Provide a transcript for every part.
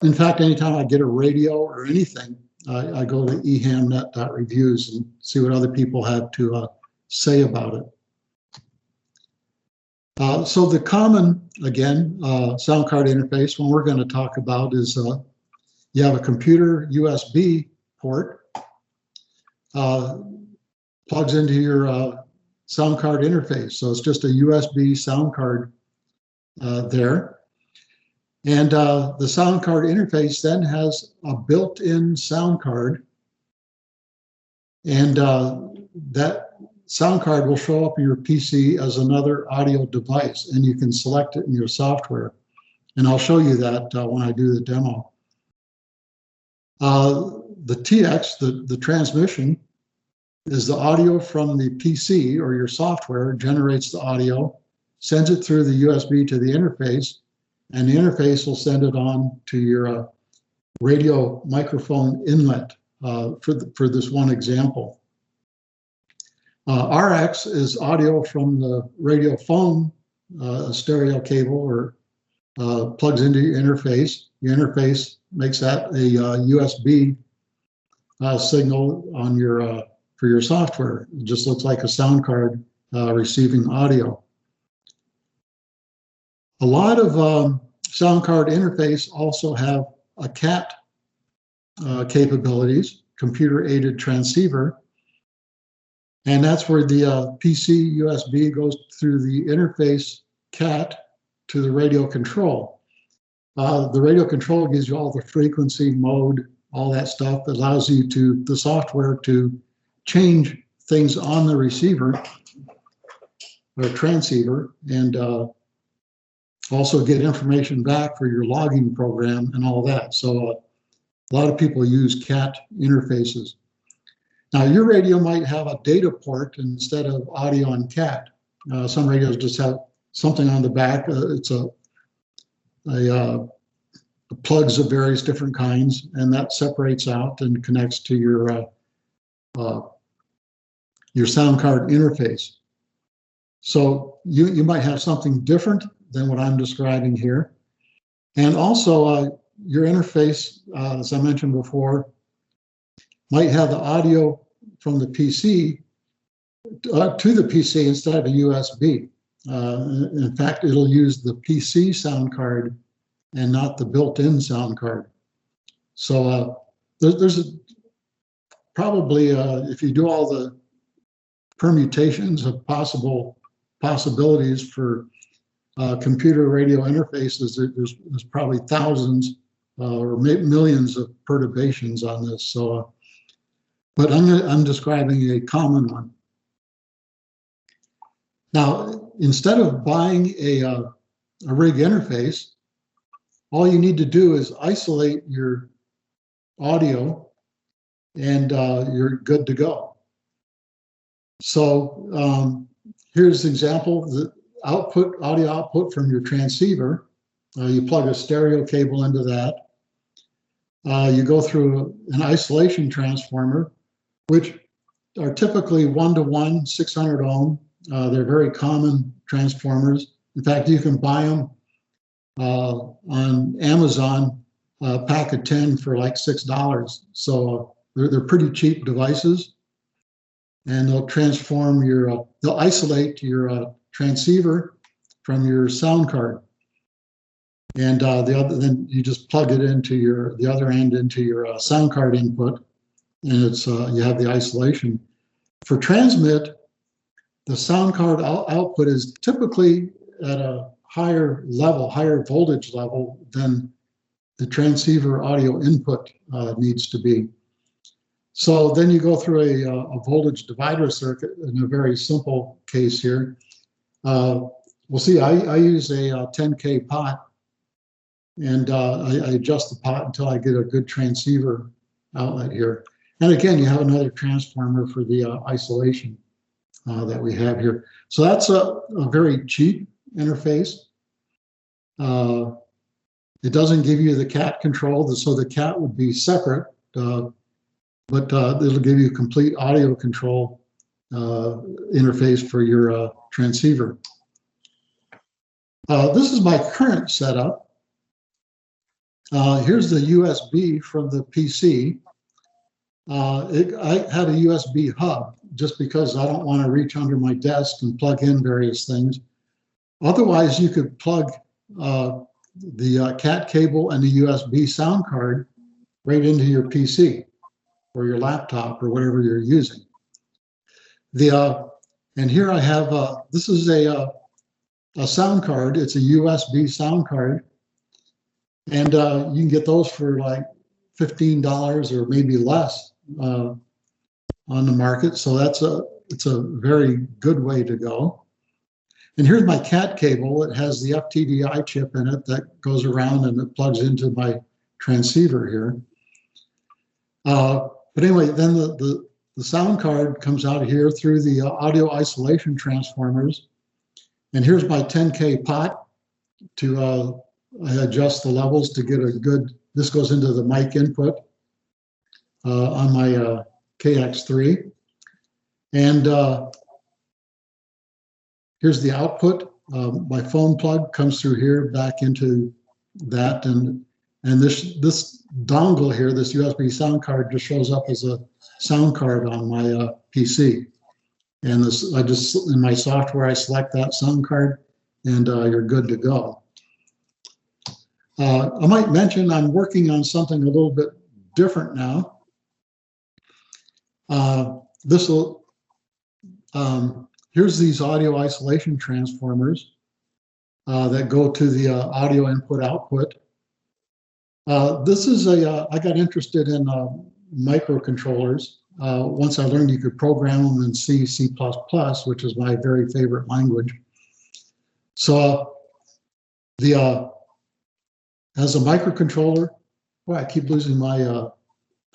In fact, anytime I get a radio or anything, I go to ehamnet.reviews and see what other people have to say about it. So the common, again, sound card interface, one we're going to talk about is you have a computer USB port, plugs into your sound card interface. So it's just a USB sound card there. And the sound card interface then has a built-in sound card. And that sound card will show up in your PC as another audio device, and you can select it in your software. And I'll show you that when I do the demo. The TX, the transmission, is the audio from the PC or your software, generates the audio, sends it through the USB to the interface, and the interface will send it on to your radio microphone inlet for this one example. RX is audio from the radio phone stereo cable or plugs into your interface. Your interface makes that a USB signal on your for your software. It just looks like a sound card receiving audio. A lot of sound card interface also have a CAT capabilities, computer-aided transceiver, and that's where the PC USB goes through the interface CAT to the radio control. The radio control gives you all the frequency, mode, all that stuff. It allows you the software to change things on the receiver or transceiver, and also get information back for your logging program and all that. So a lot of people use CAT interfaces. Now your radio might have a data port instead of audio and CAT. Some radios just have something on the back. It's a plugs of various different kinds, and that separates out and connects to your sound card interface. So you might have something different than what I'm describing here. And also your interface, as I mentioned before, might have the audio from the PC to the PC instead of a USB. In fact, it'll use the PC sound card and not the built-in sound card. So there's probably, if you do all the permutations of possibilities for computer radio interfaces, there's probably thousands or maybe millions of perturbations on this. So, but I'm describing a common one. Now, instead of buying a rig interface, all you need to do is isolate your audio, and you're good to go. So here's an example: the audio output from your transceiver. You plug a stereo cable into that. You go through an isolation transformer, which are typically 1-to-1, 600 ohm. They're very common transformers. In fact, you can buy them on Amazon, a pack of 10 for like $6. So they're pretty cheap devices, and they'll transform they'll isolate your transceiver from your sound card. And then you just plug it into the other end into your sound card input, and it's you have the isolation. For transmit, the sound card output is typically at a higher level, higher voltage level than the transceiver audio input needs to be. So then you go through a voltage divider circuit in a very simple case here. We'll see, I use a 10K pot, and I adjust the pot until I get a good transceiver outlet here. And again, you have another transformer for the isolation that we have here. So that's a very cheap interface. It doesn't give you the CAT control, so the CAT would be separate, but it'll give you complete audio control interface for your transceiver. This is my current setup. Here's the USB from the PC. I had a USB hub just because I don't want to reach under my desk and plug in various things. Otherwise, you could plug the CAT cable and the USB sound card right into your PC or your laptop or whatever you're using. And here I have, this is a sound card. It's a USB sound card. And you can get those for like $15 or maybe less on the market. So it's a very good way to go. And here's my CAT cable. It has the FTDI chip in it that goes around and it plugs into my transceiver here. But anyway, then the sound card comes out here through the audio isolation transformers. And here's my 10K pot to adjust the levels to get a good, this goes into the mic input on my KX3. And here's the output. My phone plug comes through here back into that. And this dongle here, this USB sound card, just shows up as a sound card on my PC. And this, I just, in my software, I select that sound card and you're good to go. I might mention I'm working on something a little bit different now. Here's these audio isolation transformers that go to the audio input output. This is I got interested in microcontrollers. Once I learned you could program them in C, C++, which is my very favorite language. So as a microcontroller, boy, I keep losing my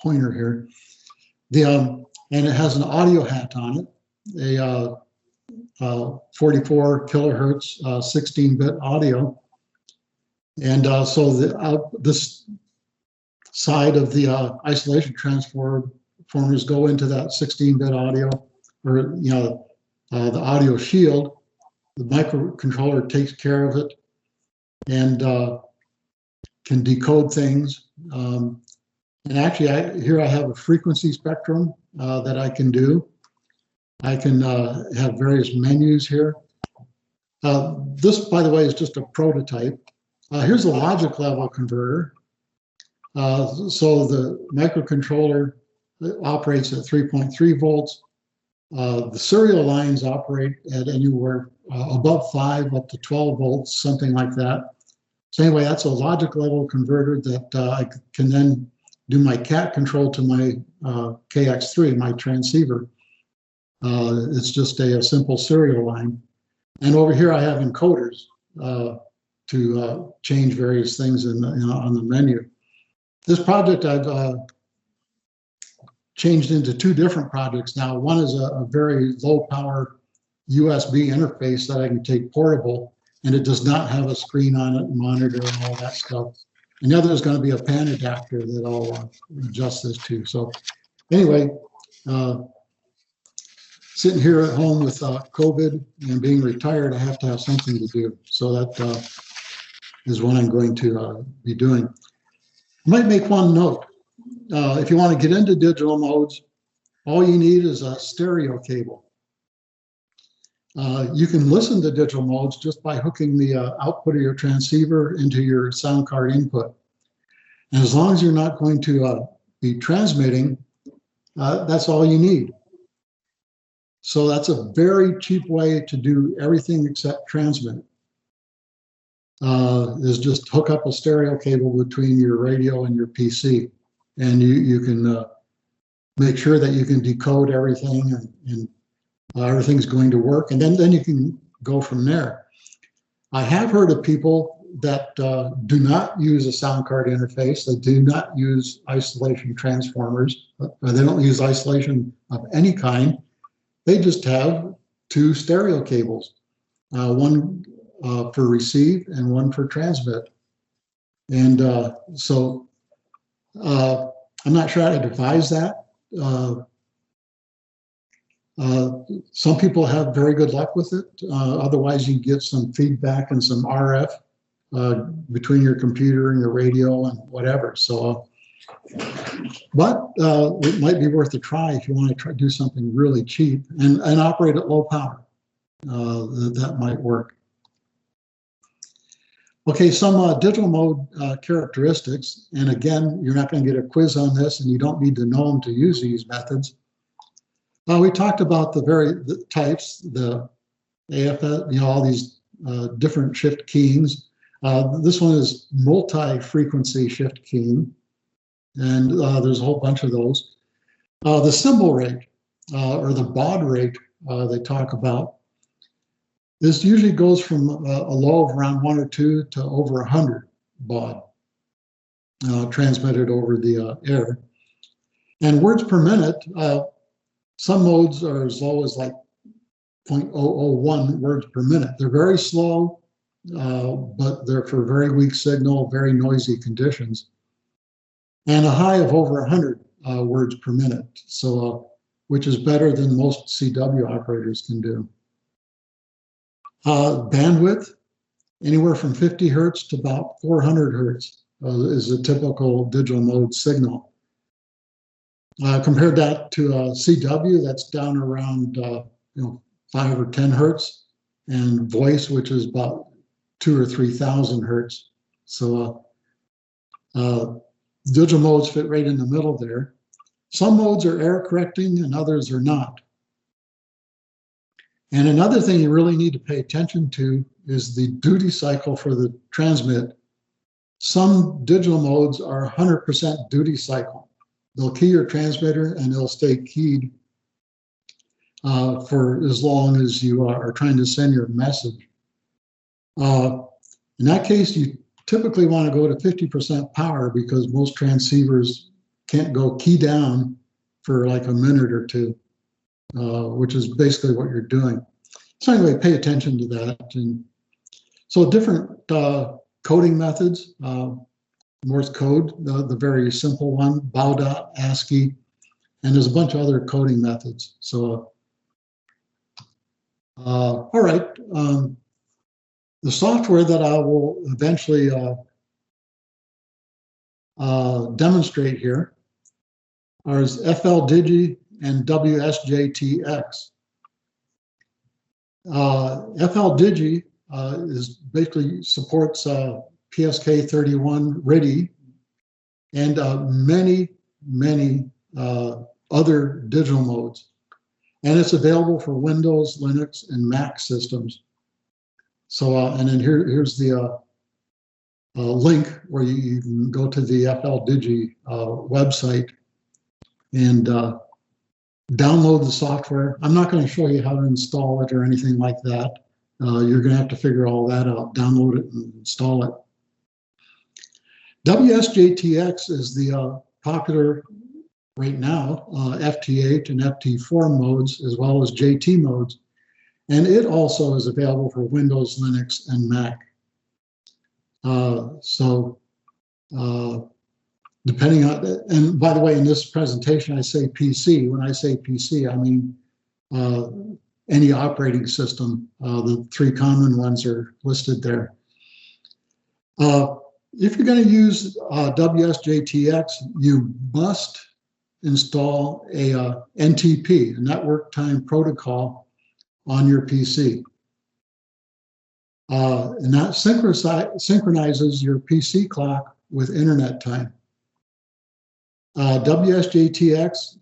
pointer here. And it has an audio hat on it, a 44 kilohertz 16-bit audio. And so this side of the isolation transformers go into that 16-bit audio, or the audio shield. The microcontroller takes care of it and can decode things. And actually, here I have a frequency spectrum that I can do. I can have various menus here. This, by the way, is just a prototype. Here's a logic level converter. So the microcontroller operates at 3.3 volts. The serial lines operate at anywhere above 5 up to 12 volts, something like that. So anyway, that's a logic level converter that I can then do my CAT control to my KX3, my transceiver. It's just a simple serial line. And over here I have encoders to change various things on the menu. This project I've changed into two different projects now. One is a very low power USB interface that I can take portable, and it does not have a screen on it, monitor and all that stuff. And the other is going to be a pan adapter that I'll adjust this to. So anyway, sitting here at home with COVID and being retired, I have to have something to do. So that is what I'm going to be doing. I might make one note. If you want to get into digital modes, all you need is a stereo cable. You can listen to digital modes just by hooking the output of your transceiver into your sound card input. And as long as you're not going to be transmitting, that's all you need. So that's a very cheap way to do everything except transmit. Is just hook up a stereo cable between your radio and your PC. And you can make sure that you can decode everything and everything's going to work. And then you can go from there. I have heard of people that do not use a sound card interface. They do not use isolation transformers. They don't use isolation of any kind. They just have two stereo cables, one for receive and one for transmit. And so I'm not sure how to devise that. Some people have very good luck with it. Otherwise, you get some feedback and some RF between your computer and your radio and whatever. So, but it might be worth a try if you want to try do something really cheap and operate at low power. That might work. Okay, some digital mode characteristics, and again, you're not going to get a quiz on this, and you don't need to know them to use these methods. We talked about the types, the AFS, all these different shift keyings. This one is multi-frequency shift keying, and there's a whole bunch of those. The symbol rate, or the baud rate they talk about, this usually goes from a low of around 1 or 2 to over 100 baud transmitted over the air. And words per minute, some modes are as low as like 0.001 words per minute. They're very slow, but they're for very weak signal, very noisy conditions. And a high of over 100 words per minute, so which is better than most CW operators can do. Bandwidth, anywhere from 50 hertz to about 400 hertz is a typical digital mode signal. Compared that to CW, that's down around 5 or 10 hertz, and voice, which is about 2,000 or 3,000 hertz. So digital modes fit right in the middle there. Some modes are error correcting and others are not. And another thing you really need to pay attention to is the duty cycle for the transmit. Some digital modes are 100% duty cycle. They'll key your transmitter and they'll stay keyed for as long as you are trying to send your message. In that case, you typically want to go to 50% power because most transceivers can't go key down for like a minute or two. Which is basically what you're doing. So anyway, pay attention to that. And so different coding methods, Morse code, the very simple one, Baudot, ASCII, and there's a bunch of other coding methods. So, all right, the software that I will eventually demonstrate here is FLDigi and WSJTX. FLDigi is basically supports PSK31 RTTY and many other digital modes. And it's available for Windows, Linux, and Mac systems. So, and then here's the link where you can go to the FLDigi website and download the software. I'm not going to show you how to install it or anything like that. You're going to have to figure all that out, download it and install it. WSJTX is the popular right now, FT8 and FT4 modes, as well as JT modes. And it also is available for Windows, Linux, and Mac. Depending on, and by the way, in this presentation, I say PC. When I say PC, I mean any operating system. The 3 common ones are listed there. If you're going to use WSJTX, you must install a NTP, a network time protocol, on your PC. And that synchronizes your PC clock with internet time. WSJTX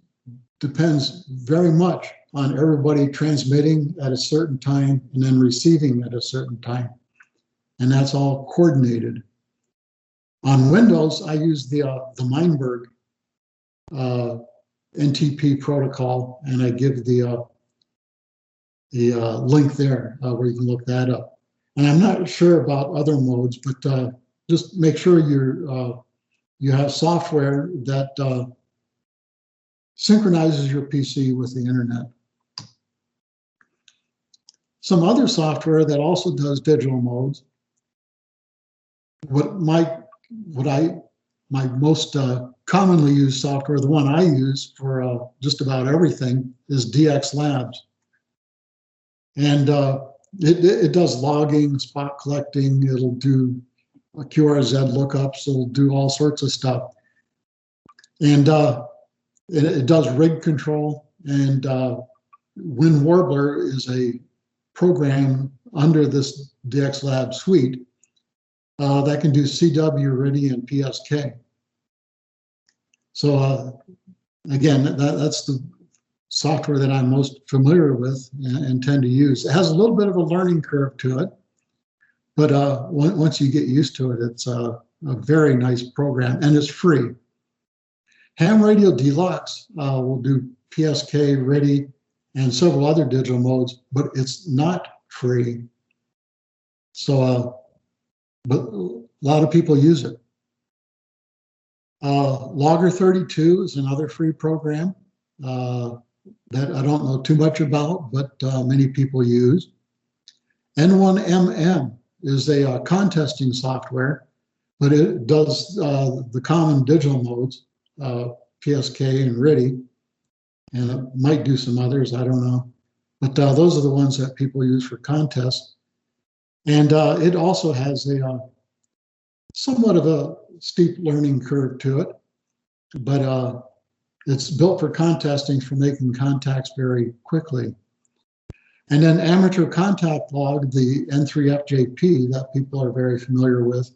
depends very much on everybody transmitting at a certain time and then receiving at a certain time. And that's all coordinated. On Windows, I use the Meinberg NTP protocol, and I give the link there where you can look that up. And I'm not sure about other modes, but just make sure you have software that synchronizes your PC with the internet. Some other software that also does digital modes. My most commonly used software, the one I use for just about everything, is DX Labs. And it does logging, spot collecting. It'll do QRZ lookups. It'll do all sorts of stuff. And it does rig control. And Wind Warbler is a program under this DX Lab suite that can do CW, RTTY, and PSK. So again, that's the software that I'm most familiar with and tend to use. It has a little bit of a learning curve to it, but once you get used to it, it's a very nice program, and it's free. Ham Radio Deluxe will do PSK, RTTY, and several other digital modes, but it's not free. So, but a lot of people use it. Logger 32 is another free program that I don't know too much about, but many people use. N1MM is a contesting software, but it does the common digital modes, PSK and RTTY, and it might do some others, I don't know. But those are the ones that people use for contests. And it also has a somewhat of a steep learning curve to it, but it's built for contesting, for making contacts very quickly. And then Amateur Contact Log, the N3FJP that people are very familiar with.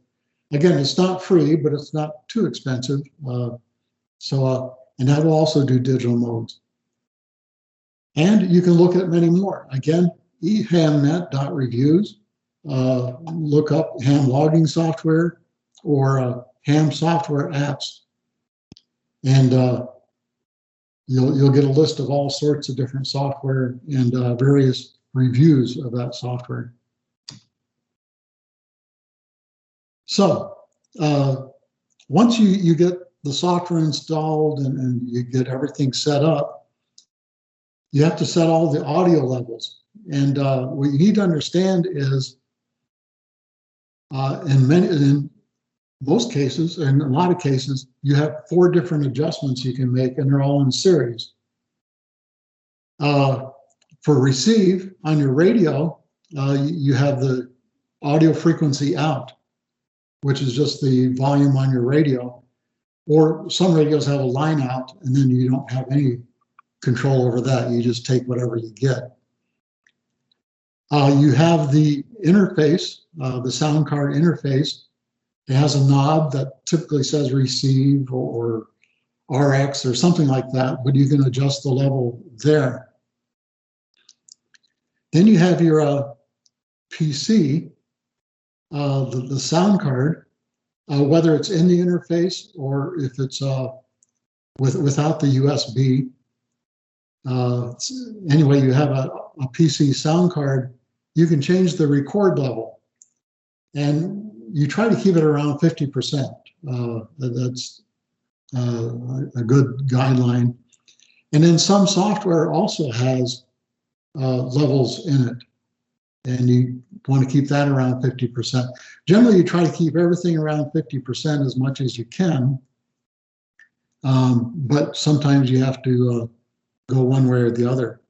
Again, it's not free, but it's not too expensive. And that will also do digital modes. And you can look at many more. Again, ehamnet.reviews. Look up ham logging software or ham software apps. And you'll get a list of all sorts of different software and various reviews of that software. So once you get the software installed and you get everything set up, you have to set all the audio levels. And what you need to understand is in most cases, and a lot of cases, you have 4 different adjustments you can make, and they're all in series. For receive on your radio, you have the audio frequency out, which is just the volume on your radio. Or some radios have a line out, and then you don't have any control over that. You just take whatever you get. You have the interface, the sound card interface. It has a knob that typically says receive or RX or something like that, but you can adjust the level there. Then you have your PC, the sound card, whether it's in the interface or if it's without the USB. Anyway, you have a PC sound card. You can change the record level, and you try to keep it around 50%. That's a good guideline. And then some software also has levels in it, and you want to keep that around 50%. Generally, you try to keep everything around 50% as much as you can, but sometimes you have to go one way or the other.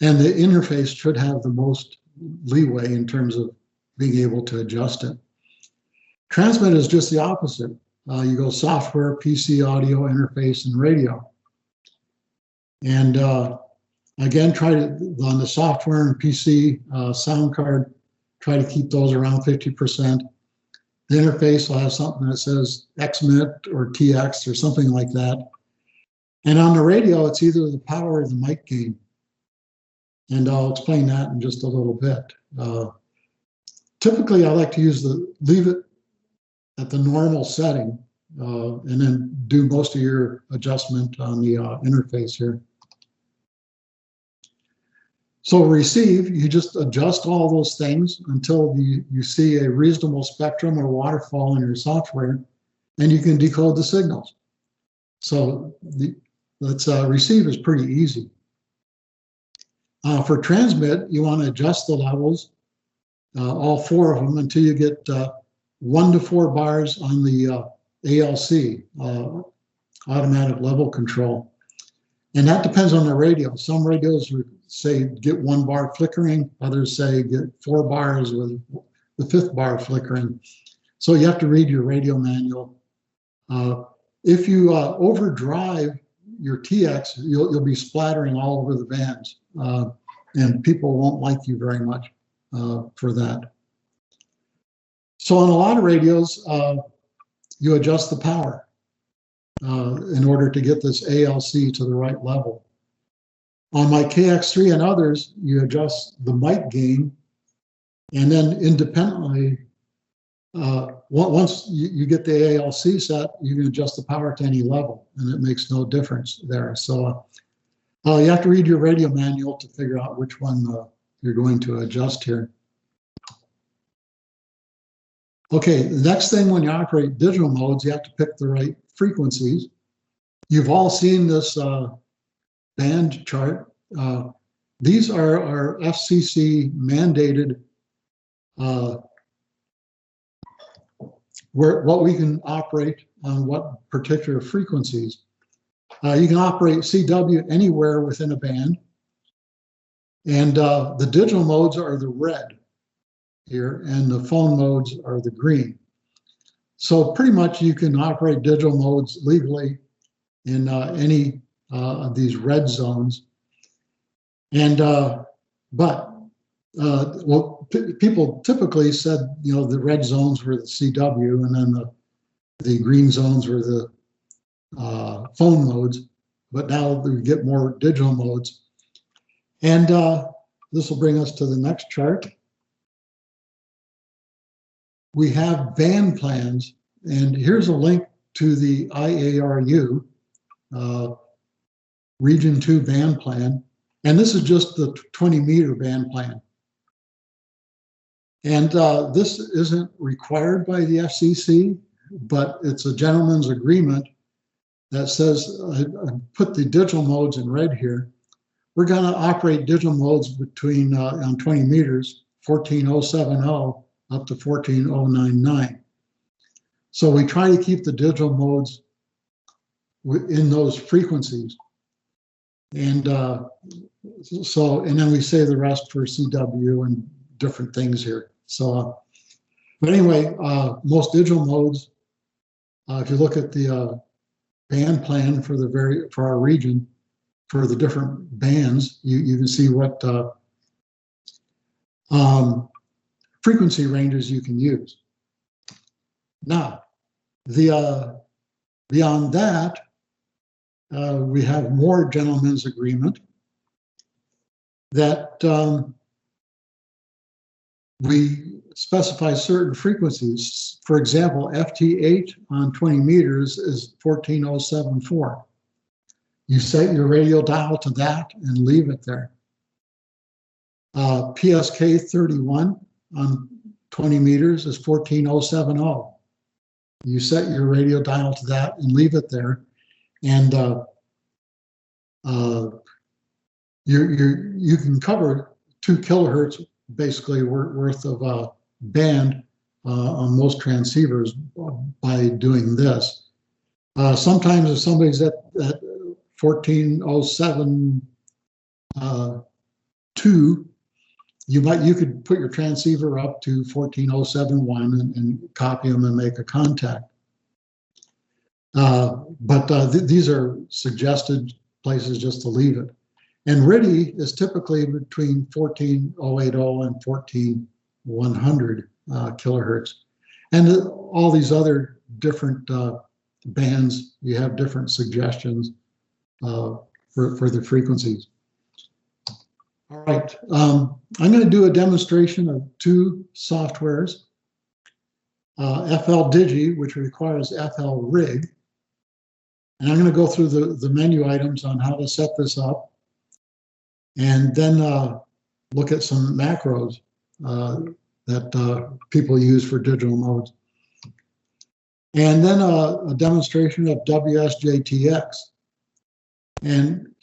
And the interface should have the most leeway in terms of being able to adjust it. Transmit is just the opposite. You go software, PC, audio, interface, and radio. And again, try to, on the software and PC sound card, try to keep those around 50%. The interface will have something that says XMIT or TX or something like that. And on the radio, it's either the power or the mic gain. And I'll explain that in just a little bit. Typically, I like to leave it at the normal setting and then do most of your adjustment on the interface here. So receive, you just adjust all those things until you see a reasonable spectrum or waterfall in your software, and you can decode the signals. So receive is pretty easy. For transmit, you want to adjust the levels, all 4 of them, until you get 1 to 4 bars on the ALC, automatic level control. And that depends on the radio. Some radios say get 1 bar flickering, others say get 4 bars with the 5th bar flickering. So you have to read your radio manual. If you overdrive your TX, you'll be splattering all over the bands, and people won't like you very much for that. So on a lot of radios, you adjust the power in order to get this ALC to the right level. On my KX3 and others, you adjust the mic gain, and then independently, once you get the ALC set, you can adjust the power to any level, and it makes no difference there. So you have to read your radio manual to figure out which one you're going to adjust here. Okay, the next thing when you operate digital modes, you have to pick the right frequencies. You've all seen this band chart. These are our FCC mandated what we can operate on what particular frequencies. You can operate CW anywhere within a band. And the digital modes are the red here, and the phone modes are the green. So pretty much you can operate digital modes legally in any of these red zones. And well, people typically said, the red zones were the CW, and then the green zones were the phone modes. But now we get more digital modes. And this will bring us to the next chart. We have band plans, and here's a link to the IARU Region 2 band plan. And this is just the 20-meter band plan. And this isn't required by the FCC, but it's a gentleman's agreement that says, put the digital modes in red here. We're going to operate digital modes between, on 20 meters, 14,070 up to 14,099. So we try to keep the digital modes in those frequencies. And and then we save the rest for CW and different things here. So, but anyway, most digital modes, if you look at the band plan for our region, for the different bands, you can see what frequency ranges you can use. Now, beyond that, we have more gentlemen's agreement that we specify certain frequencies. For example, FT8 on 20 meters is 14,074. You set your radio dial to that and leave it there. PSK 31 on 20 meters is 14,070. You set your radio dial to that and leave it there. And you can cover 2 kilohertz basically worth of band on most transceivers by doing this. Sometimes if somebody's at 14,072, you could put your transceiver up to 14,071 and copy them and make a contact. But these are suggested places just to leave it. And RTTY is typically between 14,080 and 14,100 kilohertz. And all these other different bands, you have different suggestions for the frequencies. All right, I'm going to do a demonstration of 2 softwares, FL Digi, which requires FL Rig. And I'm going to go through the menu items on how to set this up, and then look at some macros that people use for digital modes. And then a demonstration of WSJTX. And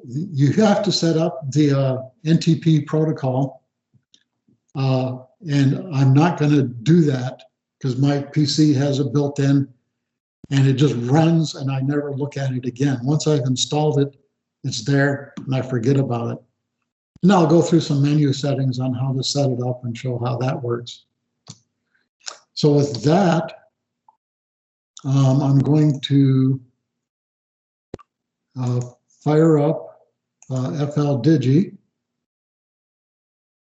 you have to set up the NTP protocol. And I'm not going to do that because my PC has it built in and it just runs and I never look at it again. Once I've installed it, it's there and I forget about it. And I'll go through some menu settings on how to set it up and show how that works. So with that, I'm going to fire up FL Digi.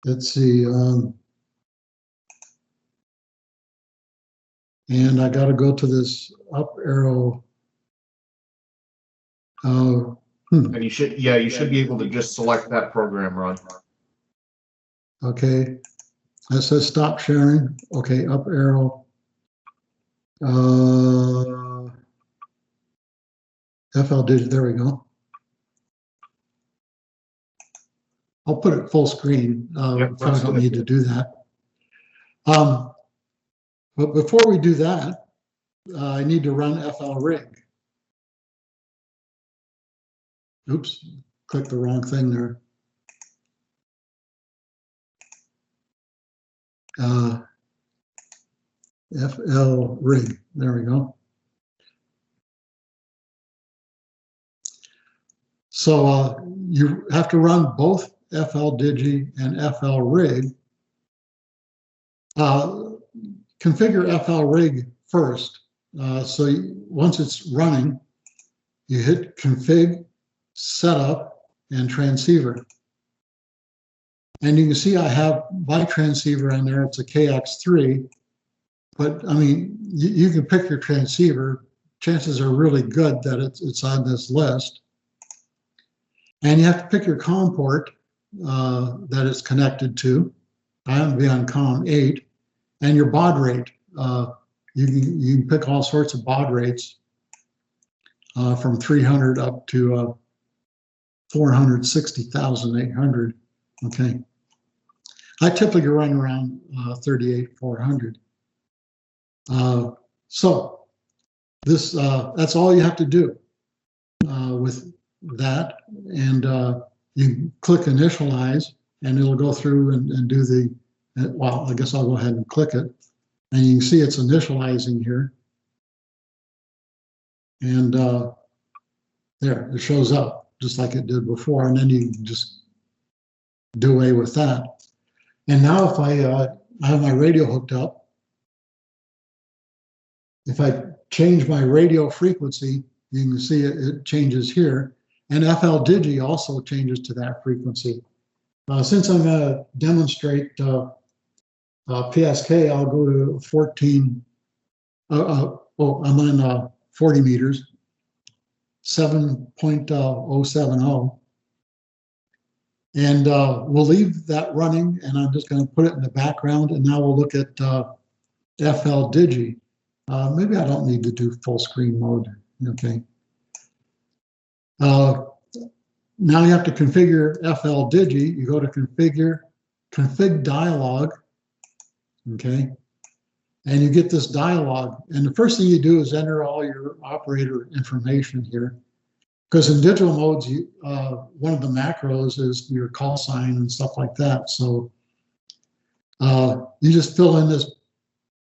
Let's see. And I got to go to this up arrow. And you should be able to just select that program, Ron. Okay. That says stop sharing. Okay, up arrow. FL Digi, there we go. I'll put it full screen. Yep, probably don't need to do that. But before we do that, I need to run FL Rig. Oops, clicked the wrong thing there. FL Rig, there we go. So you have to run both FL Digi and FL Rig. Configure FL Rig first. Once it's running, you hit Config, Setup, and Transceiver. And you can see I have my transceiver in there. It's a KX3. But I mean, you can pick your transceiver. Chances are really good that it's on this list. And you have to pick your COM port that it's connected to. I happen to be on COM 8. And your baud rate. You can pick all sorts of baud rates from 300 up to 460,800. Okay. I typically run around 38,400. So this that's all you have to do with that, and you click initialize, and it'll go through and do the. Well, I guess I'll go ahead and click it, and you can see it's initializing here, and there it shows up just like it did before, and then you can just do away with that. And now if I have my radio hooked up, if I change my radio frequency, you can see it changes here. And FL Digi also changes to that frequency. Since I'm going to demonstrate PSK, I'll go to 14. I'm on 40 meters, 7.070. And we'll leave that running, and I'm just going to put it in the background. And now we'll look at FL Digi. Maybe I don't need to do full screen mode. Okay. Now you have to configure FL Digi. You go to configure, config dialog. Okay. And you get this dialog. And the first thing you do is enter all your operator information here. Because in digital modes, one of the macros is your call sign and stuff like that. So you just fill in this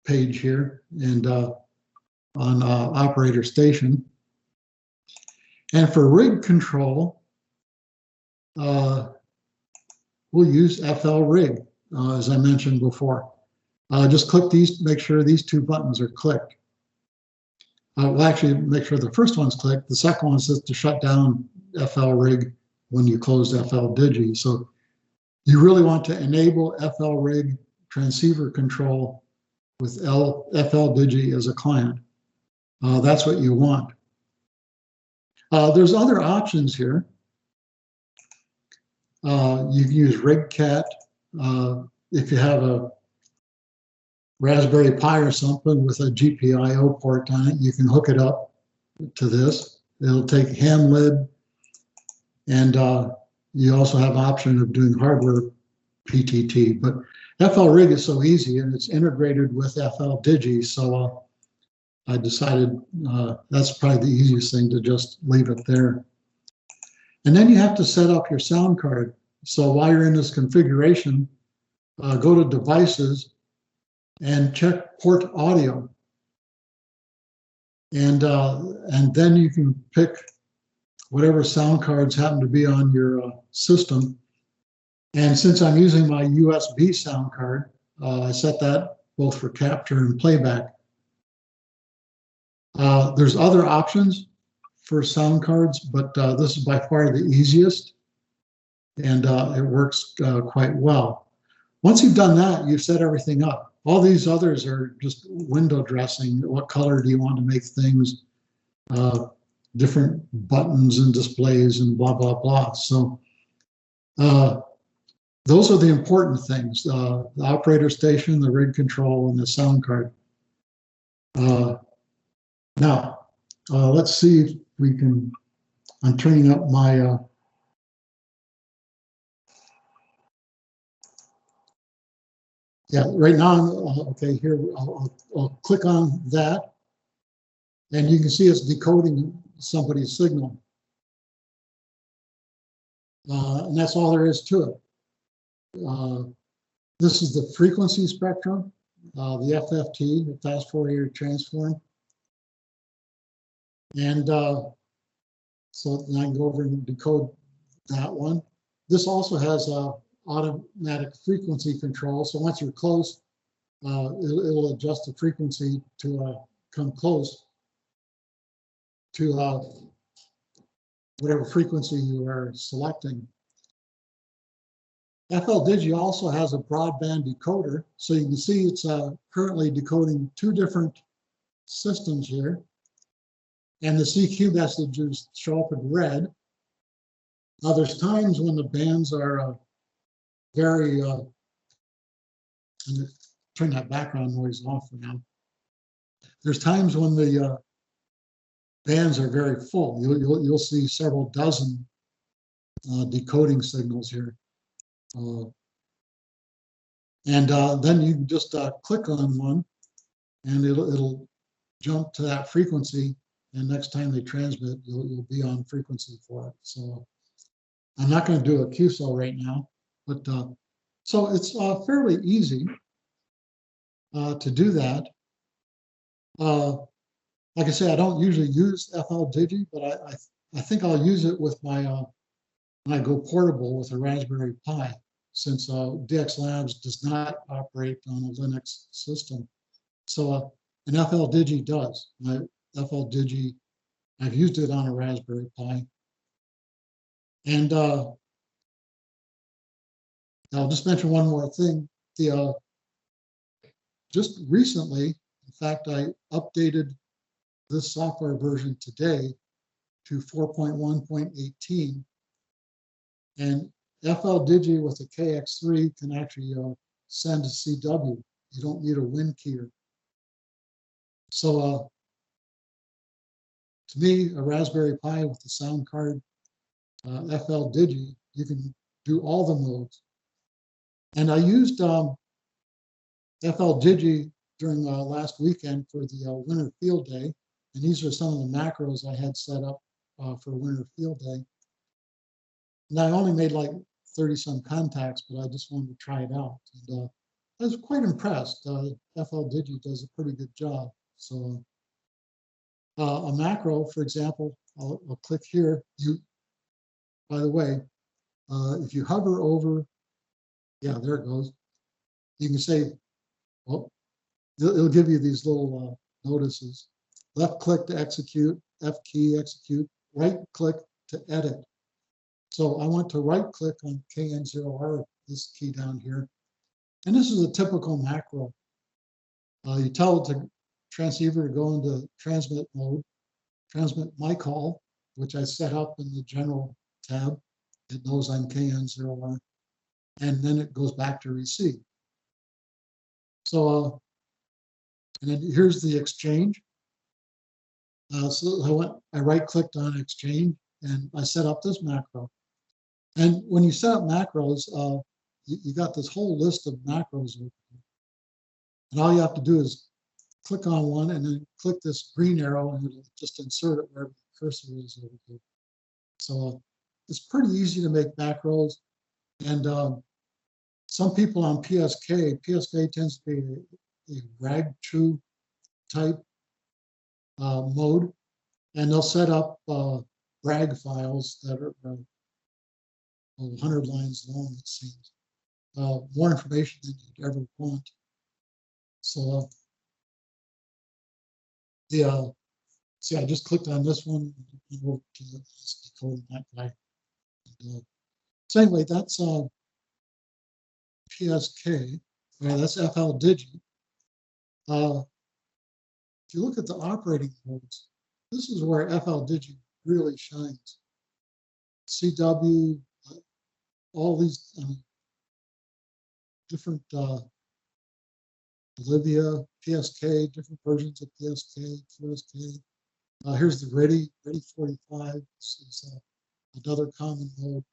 page here and on operator station. And for rig control, we'll use FL Rig, as I mentioned before. Just click these, make sure these two buttons are clicked. We'll actually make sure the first one's clicked. The second one is to shut down FL Rig when you close FL Digi. So you really want to enable FL Rig transceiver control with FL Digi as a client. That's what you want. There's other options here. You can use RigCat. If you have a Raspberry Pi or something with a GPIO port on it, you can hook it up to this. It'll take ham lib, and you also have option of doing hardware PTT. But FL Rig is so easy, and it's integrated with FL Digi, so I decided that's probably the easiest thing to just leave it there. And then you have to set up your sound card. So while you're in this configuration, go to Devices and check Port Audio. And then you can pick whatever sound cards happen to be on your system. And since I'm using my USB sound card, I set that both for capture and playback. There's other options for sound cards, but this is by far the easiest, and it works quite well. Once you've done that, you've set everything up. All these others are just window dressing. What color do you want to make things? Different buttons and displays and blah, blah, blah. So those are the important things, the operator station, the rig control, and the sound card. Now, let's see if we can, I'm turning up my, yeah, right now, okay, here, I'll click on that, and you can see it's decoding somebody's signal. And that's all there is to it. This is the frequency spectrum, the FFT, the fast Fourier transform. And so then I can go over and decode that one. This also has automatic frequency control. So once you're close, it'll adjust the frequency to come close to whatever frequency you are selecting. FLDigi also has a broadband decoder. So you can see it's currently decoding two different systems here. And the CQ messages show up in red. Now there's times when the bands are very, and turn that background noise off for now. There's times when the bands are very full. You'll see several dozen decoding signals here. And then you can just click on one and it'll jump to that frequency, and next time they transmit, you'll be on frequency for it. So I'm not going to do a QSO right now, but so it's fairly easy to do that. Like I say, I don't usually use FLDigi, but I think I'll use it with my when I go portable with a Raspberry Pi, since DX Labs does not operate on a Linux system. So an FLDigi does. My FLDigi, I've used it on a Raspberry Pi. And I'll just mention one more thing. Just recently, in fact, I updated this software version today to 4.1.18. And FLDigi with a KX3 can actually send a CW. You don't need a WinKeyer. So to me, a Raspberry Pi with the sound card, FLDigi, you can do all the modes. And I used FLDigi during last weekend for the Winter Field Day. And these are some of the macros I had set up for Winter Field Day. And I only made like 30-some contacts, but I just wanted to try it out. And I was quite impressed. FLDigi does a pretty good job. So a macro, for example, I'll click here. By the way, if you hover over, yeah, there it goes. You can say, well, it'll give you these little notices. Left click to execute, F key, execute, right click to edit. So I want to right click on KN0R, this key down here. And this is a typical macro. You tell the transceiver to go into transmit mode, transmit my call, which I set up in the general tab. It knows I'm KN0R, and then it goes back to receive. So, and then here's the exchange. So I right-clicked on exchange, and I set up this macro. And when you set up macros, you got this whole list of macros. And all you have to do is click on one and then click this green arrow, and it'll just insert it wherever the cursor is over here. So it's pretty easy to make macros. And some people on PSK tends to be a RAG true type mode, and they'll set up RAG files that are 100 lines long, it seems. More information than you'd ever want. So see, I just clicked on this one and wrote to the code that guy. So anyway, that's PSK. That's FL Digi. If you look at the operating modes, this is where FL Digi really shines. CW, all these different Olivia, PSK, different versions of PSK, QSK. Here's the Ready 45. This is another common mode.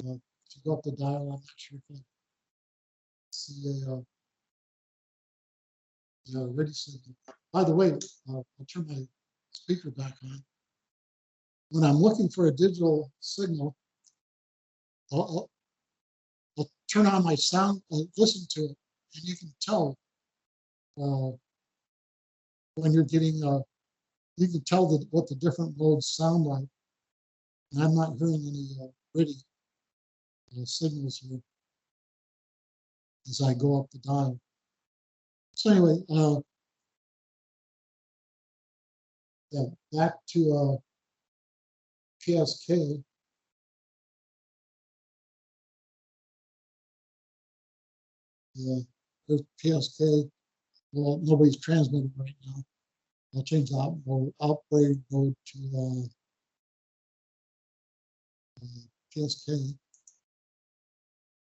If you go up the dial, I'm not sure if I see a Ready signal. By the way, I'll turn my speaker back on. When I'm looking for a digital signal, I'll turn on my sound, listen to it, and you can tell when you're getting, you can tell what the different modes sound like. And I'm not hearing any Ready signals here as I go up the dial. So anyway, yeah, back to PSK. Yeah, there's PSK. Well, nobody's transmitting right now. I'll change the operating mode to PSK.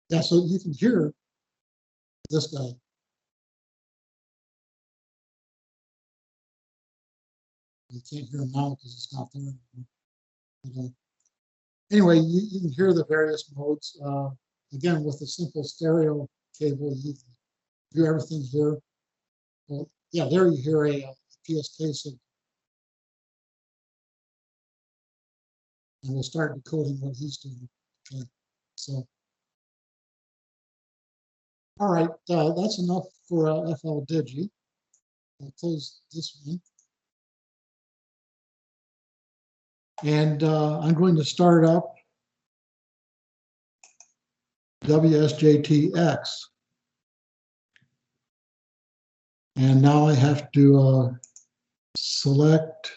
Yeah, so you can hear this guy. You can't hear him now because it's not there anymore. But, anyway, you can hear the various modes. Again, with a simple stereo cable, you can do everything here. Well, yeah, there you hear a PSK signal. And we'll start decoding what he's doing. Okay, so, all right, that's enough for FL Digi. I'll close this one. And I'm going to start up WSJTX. And now I have to select,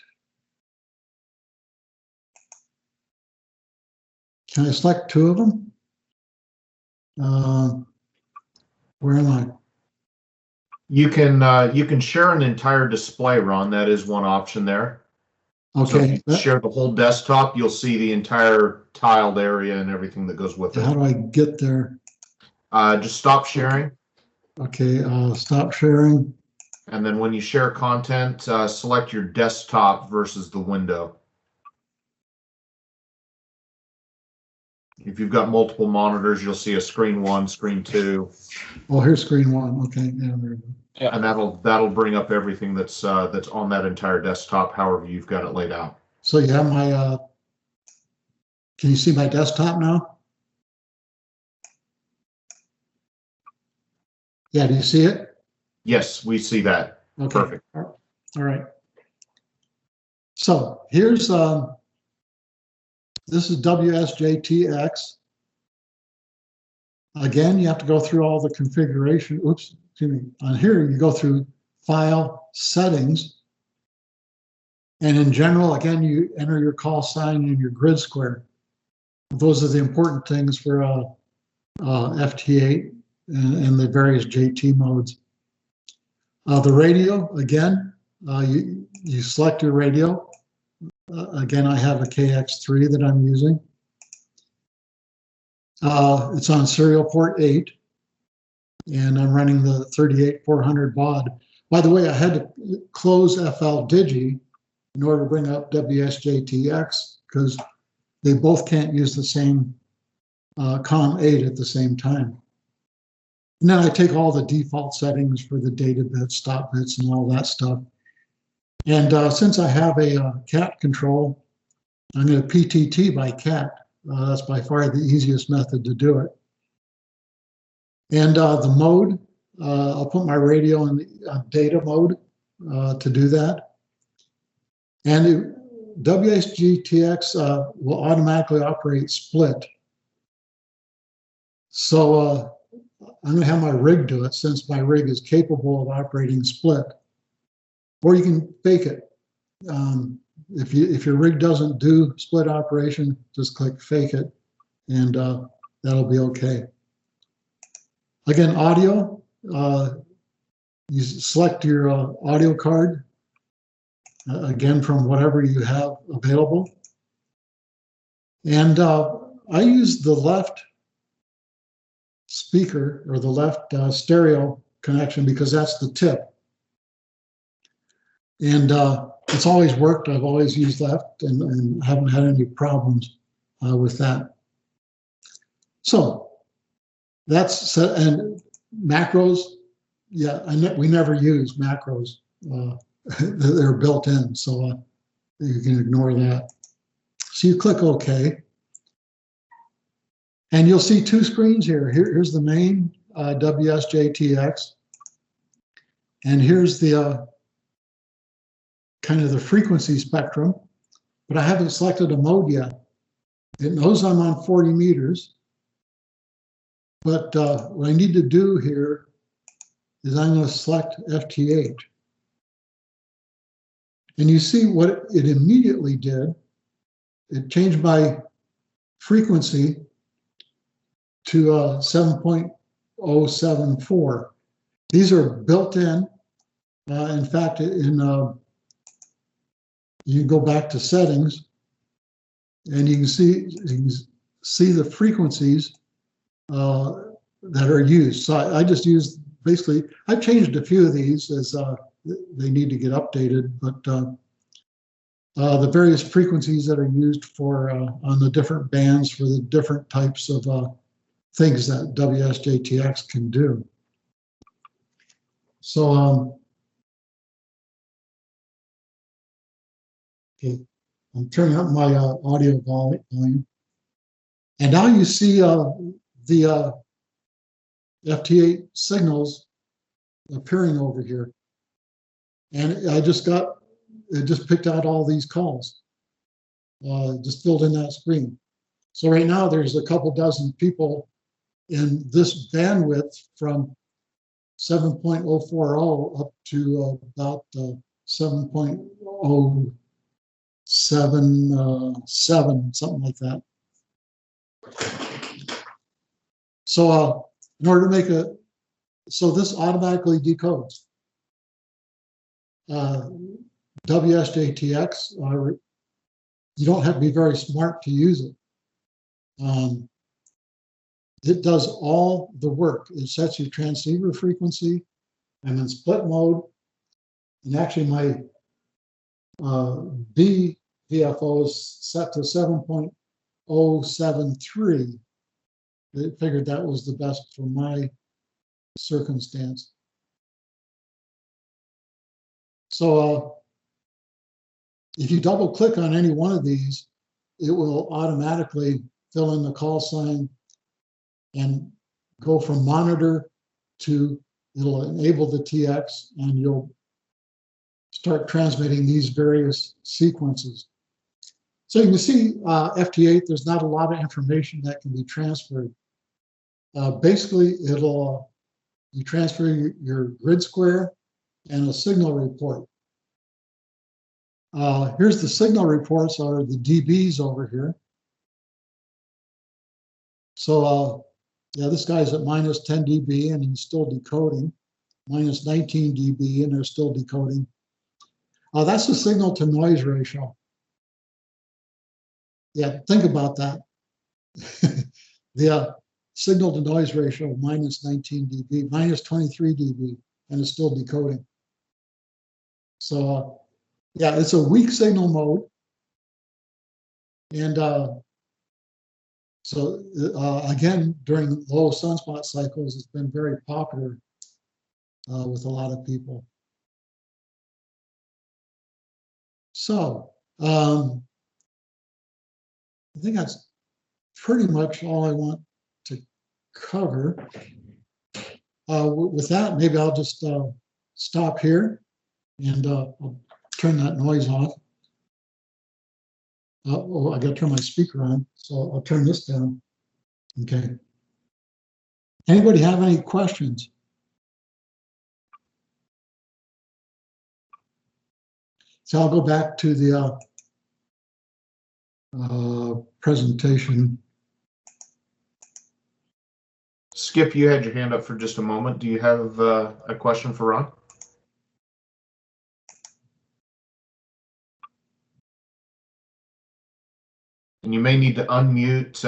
can I select two of them? Where am I? You can share an entire display, Ron. That is one option there. So Okay. if you share the whole desktop, you'll see the entire tiled area and everything that goes with it. How do I get there? Just stop sharing. Okay, stop sharing. And then when you share content, select your desktop versus the window. If you've got multiple monitors, you'll see a screen 1, screen 2. Oh, here's screen 1. Okay, yeah, there we go. Yeah. And that'll bring up everything that's on that entire desktop, however you've got it laid out. So you have my, can you see my desktop now? Yeah, do you see it? Yes, we see that. Okay. Perfect. All right. So here's, this is WSJTX. Again, you have to go through all the configuration. Oops, excuse me. On here, you go through File, Settings. And in general, again, you enter your call sign and your grid square. Those are the important things for FT8 and the various JT modes. The radio, again, you select your radio. Again, I have a KX3 that I'm using. It's on serial port 8, and I'm running the 38400 baud. By the way, I had to close FL Digi in order to bring up WSJTX because they both can't use the same COM8 at the same time. And then I take all the default settings for the data bits, stop bits, and all that stuff. And since I have a CAT control, I'm going to PTT by CAT. That's by far the easiest method to do it. And the mode, I'll put my radio in the data mode to do that. And WSJTX will automatically operate split. So I'm going to have my rig do it since my rig is capable of operating split. Or you can fake it. If your rig doesn't do split operation, just click fake it, and that'll be okay. Again, audio. You select your audio card, again, from whatever you have available. And I use the left speaker or the left stereo connection because that's the tip. And it's always worked. I've always used left and haven't had any problems with that. So that's set. And macros, yeah, we never use macros. They're built in, so you can ignore that. So you click OK. And you'll see two screens here. Here's the main WSJTX. And here's the kind of the frequency spectrum, but I haven't selected a mode yet. It knows I'm on 40 meters, but what I need to do here is I'm going to select FT8. And you see what it immediately did. It changed my frequency to 7.074. These are built in. In fact, you can go back to settings, and you can see the frequencies that are used. So I just used, basically, I've changed a few of these as they need to get updated, but the various frequencies that are used for on the different bands for the different types of things that WSJTX can do. So okay, I'm turning up my audio volume, and now you see the FT8 signals appearing over here, and it just picked out all these calls, just filled in that screen. So right now there's a couple dozen people in this bandwidth from 7.040 up to about 7.077, something like that. So in order to make so this automatically decodes. WSJTX, you don't have to be very smart to use it. It does all the work. It sets your transceiver frequency. I'm in split mode. And actually my B VFO is set to 7.073. It figured that was the best for my circumstance. So if you double click on any one of these, it will automatically fill in the call sign and go from monitor to, it'll enable the TX, and you'll start transmitting these various sequences. So you can see FT8, there's not a lot of information that can be transferred. Basically, you transfer your grid square and a signal report. Here's the signal reports, are the dBs over here. So yeah, this guy's at minus 10 dB and he's still decoding. Minus 19 dB and they're still decoding. That's the signal to noise ratio. Yeah, think about that. The signal to noise ratio, minus 19 dB, minus 23 dB, and it's still decoding. So yeah, it's a weak signal mode. And so again, during low sunspot cycles, it's been very popular with a lot of people. So I think that's pretty much all I want to cover. With that, maybe I'll just stop here and I'll turn that noise off. Oh, I got to turn my speaker on, so I'll turn this down. Okay. Anybody have any questions? So I'll go back to the presentation. Skip, you had your hand up for just a moment. Do you have a question for Ron? And you may need to unmute.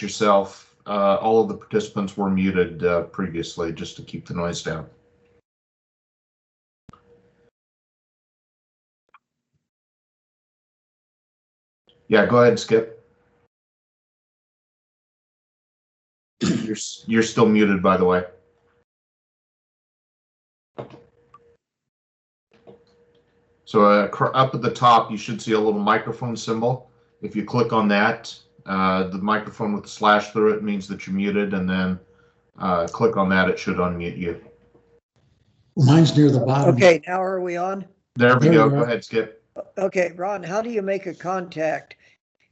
Yourself. All of the participants were muted previously, just to keep the noise down. Yeah, go ahead, Skip. You're still muted, by the way. So up at the top, you should see a little microphone symbol. If you click on that, the microphone with the slash through it means that you're muted, and then click on that, it should unmute you. Mine's near the bottom. Okay, now are we on? There we go. Go ahead, Skip. Okay, Ron, how do you make a contact?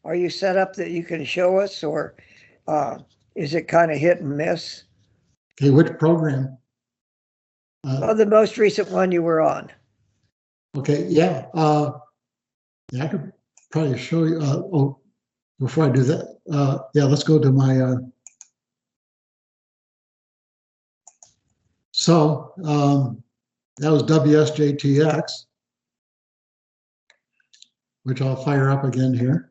Are you set up that you can show us, or is it kind of hit and miss? Okay, which program? The most recent one you were on. Okay, yeah. Yeah, I could probably show you. Oh, before I do that, yeah, let's go to my. So that was WSJTX, which I'll fire up again here.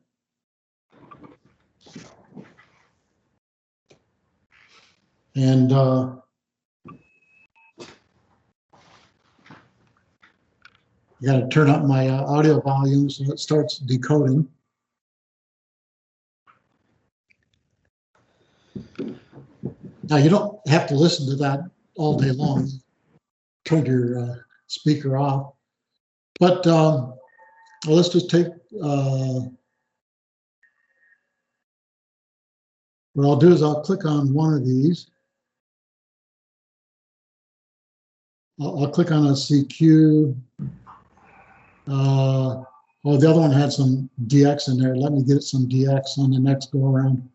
And you got to turn up my audio volume so it starts decoding. Now you don't have to listen to that all day long. Turn your speaker off. But well, let's just take, what I'll do is I'll click on one of these. I'll click on a CQ. Oh, the other one had some DX in there. Let me get some DX on the next go around.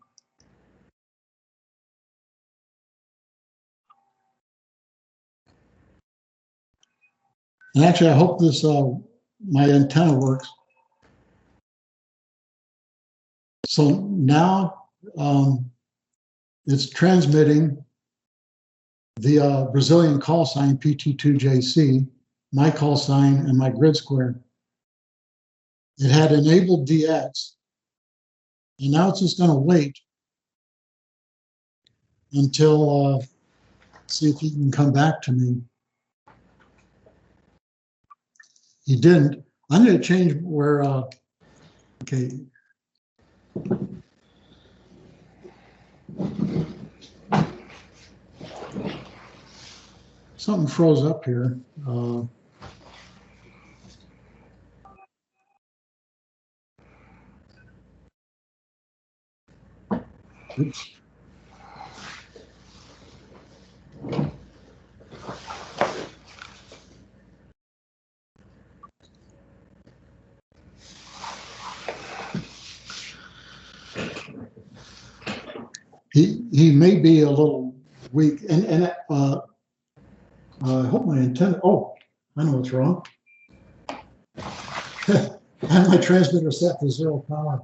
And actually, I hope this my antenna works. So now it's transmitting the Brazilian call sign PT2JC, my call sign, and my grid square. It had enabled DX, and now it's just going to wait until see if he can come back to me. He didn't. I'm going to change where. Okay. Something froze up here. Oops. He may be a little weak, and I hope my antenna. Oh, I know what's wrong. I have my transmitter set to 0 power.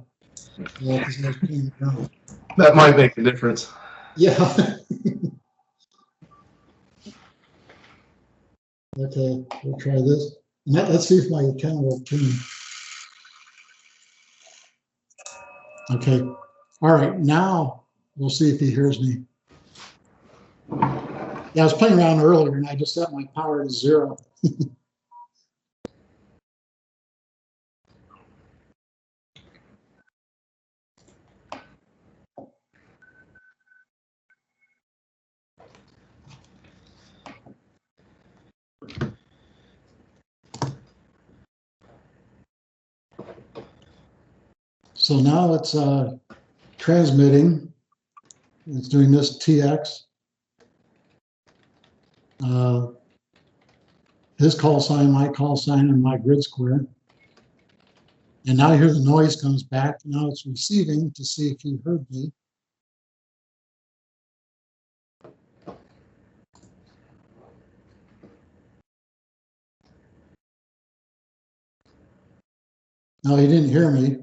That might make a difference. Yeah. Okay, we'll try this. Let's see if my antenna will tune. Okay. All right. Now we'll see if he hears me. Yeah, I was playing around earlier and I just set my power to 0. So now it's transmitting. It's doing this TX. His call sign, my call sign, and my grid square. And now here the noise comes back. Now it's receiving to see if he heard me. No, he didn't hear me.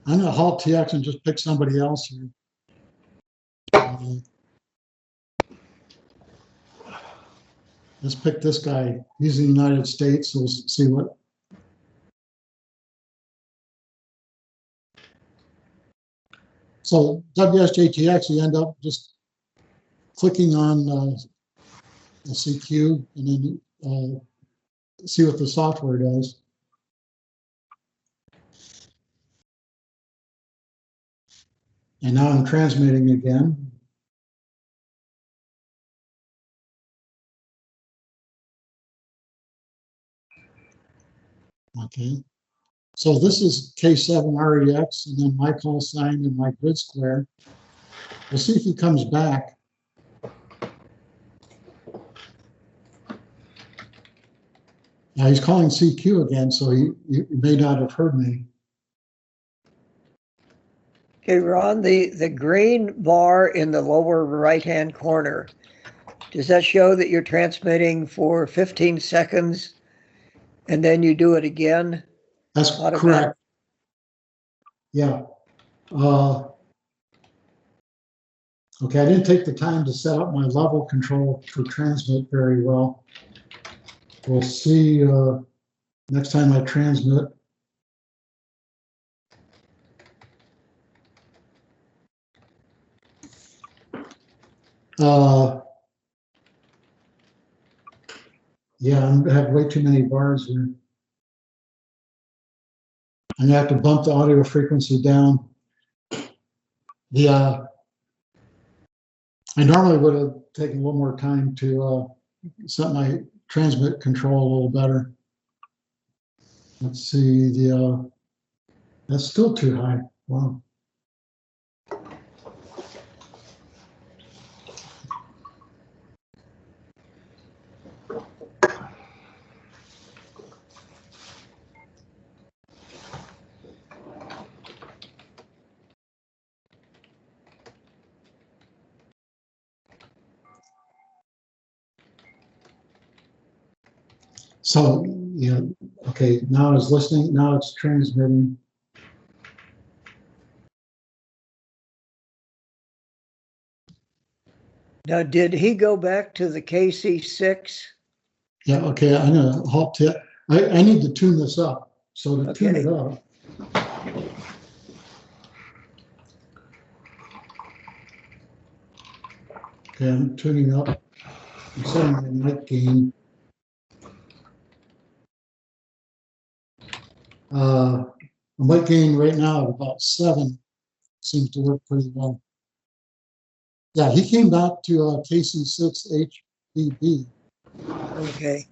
I'm gonna halt TX and just pick somebody else here. Let's pick this guy. He's in the United States, so we'll see what. So WSJTX, you end up just clicking on the CQ and then see what the software does. And now I'm transmitting again. Okay. So this is K7REX and then my call sign and my grid square. We'll see if he comes back. Now he's calling CQ again, so he may not have heard me. Okay, Ron, the green bar in the lower right-hand corner, does that show that you're transmitting for 15 seconds and then you do it again? That's correct. Yeah. Okay, I didn't take the time to set up my level control for transmit very well. We'll see next time I transmit. Yeah, I have way too many bars here. I'm gonna have to bump the audio frequency down. I normally would have taken a little more time to set my transmit control a little better. Let's see, that's still too high. Wow. So, yeah, okay, now it's listening, now it's transmitting. Now, did he go back to the KC6? Yeah, okay, I'm gonna halt it. I need to tune this up. So to tune Okay. it up. Okay, I'm tuning up. I'm setting my mic gain. The mic gain right now at about 7 seems to work pretty well. Yeah, he came back to KC6 HBB. Okay.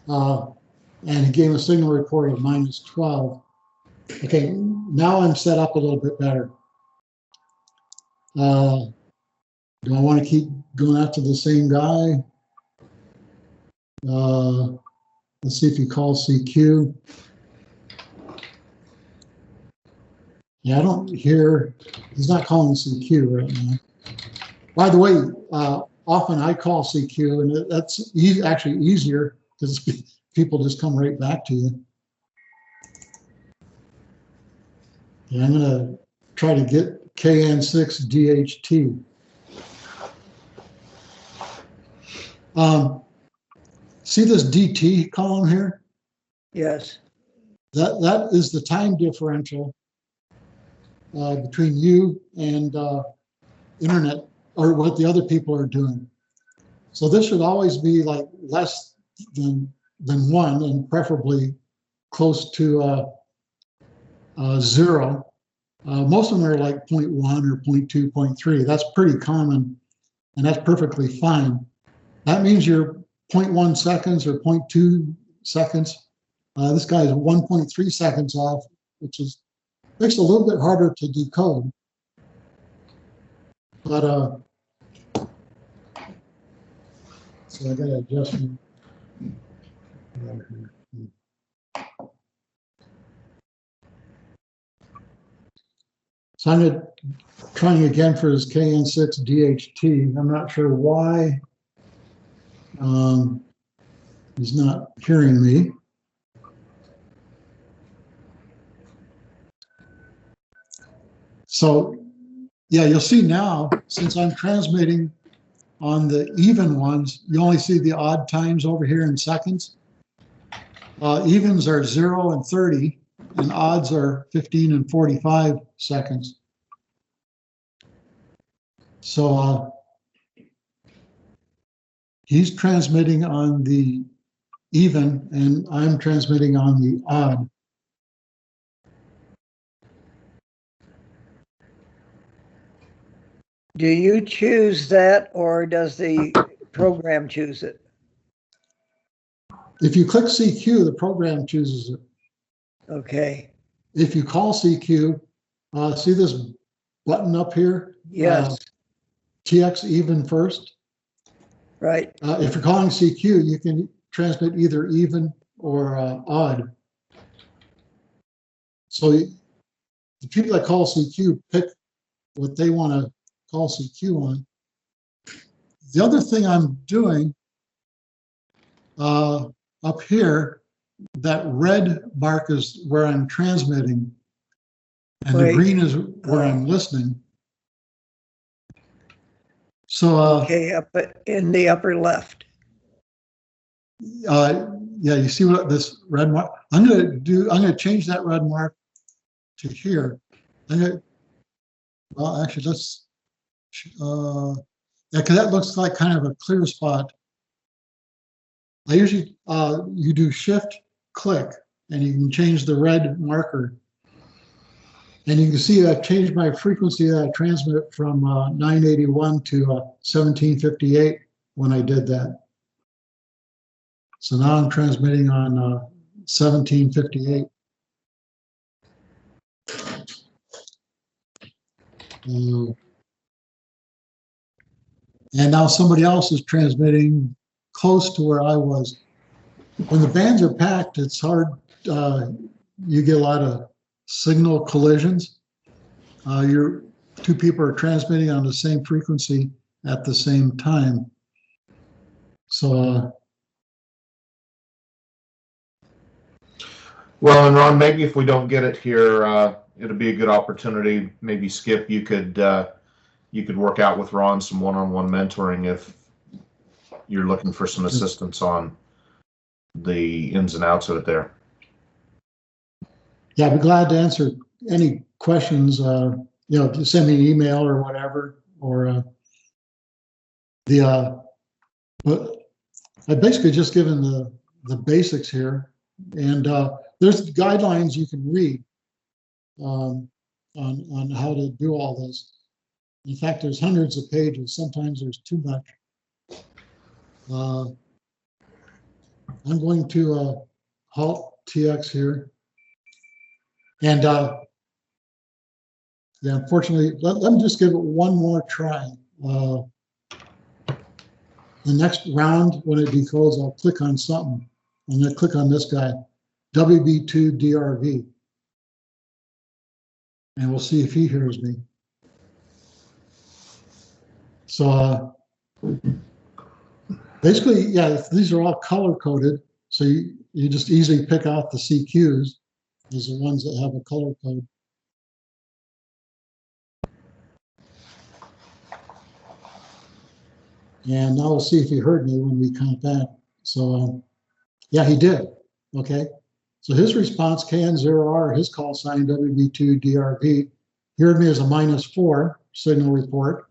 And he gave a signal report of -12. Okay, now I'm set up a little bit better. Do I want to keep going after the same guy? Let's see if he calls CQ. Yeah, I don't hear, he's not calling CQ right now. By the way, often I call CQ, and that's actually easier because people just come right back to you. Yeah, I'm going to try to get KN6 DHT. See this DT column here? Yes. That is the time differential between you and internet, or what the other people are doing. So this should always be like less than 1, and preferably close to 0. Most of them are like 0.1 or 0.2, 0.3. That's pretty common, and that's perfectly fine. That means you're 0.1 seconds or 0.2 seconds. This guy is 1.3 seconds off, which makes it a little bit harder to decode. But so I got to adjust. So I'm trying again for his KN6 DHT. I'm not sure why he's not hearing me. So yeah, you'll see now, since I'm transmitting on the even ones, you only see the odd times over here in seconds. Evens are 0 and 30, and odds are 15 and 45 seconds. So he's transmitting on the even, and I'm transmitting on the odd. Do you choose that, or does the program choose it? If you click CQ, the program chooses it. Okay. If you call CQ, see this button up here? Yes. TX even first. Right. If you're calling CQ, you can transmit either even or odd. So the people that call CQ pick what they want to call CQ on. The other thing I'm doing up here, that red mark is where I'm transmitting, and the green is where I'm listening. So okay, up in the upper left. Yeah, you see what this red mark? I'm gonna change that red mark to here. Well, actually, let's. Yeah, because that looks like kind of a clear spot. I usually you do shift click and you can change the red marker. And you can see I've changed my frequency that I transmit from 981 to 1758 when I did that. So now I'm transmitting on 1758. And now somebody else is transmitting close to where I was. When the bands are packed, it's hard. You get a lot of signal collisions. Your two people are transmitting on the same frequency at the same time. So, well, and Ron, maybe if we don't get it here, it'll be a good opportunity. Maybe Skip, you could work out with Ron some one-on-one mentoring if you're looking for some assistance on the ins and outs of it there. Yeah, I'd be glad to answer any questions. Just send me an email or whatever, or but I've basically just given the basics here, and there's guidelines you can read on how to do all this. In fact, there's hundreds of pages. Sometimes there's too much. I'm going to halt TX here. And yeah, unfortunately, let me just give it one more try. The next round, when it decodes, I'll click on something. I'm going to click on this guy, WB2DRV. And we'll see if he hears me. So basically, yeah, these are all color coded. So you just easily pick out the CQs as the ones that have a color code. And now we'll see if he heard me when we count back. So yeah, he did. Okay. So his response, KN0R, his call sign WB2DRV, he heard me as a -4 signal report.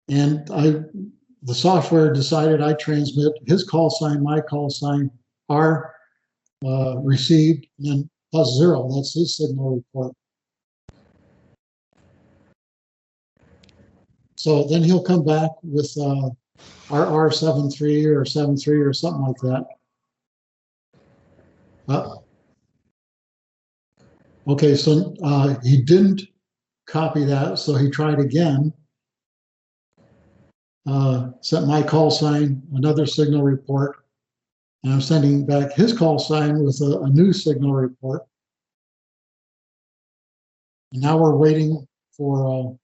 And the software decided I transmit his call sign, my call sign, R received, and then +0. That's his signal report. So then he'll come back with RR73 or 73 or something like that. Okay, so he didn't copy that, so he tried again. Sent my call sign, another signal report, and I'm sending back his call sign with a new signal report. And now we're waiting for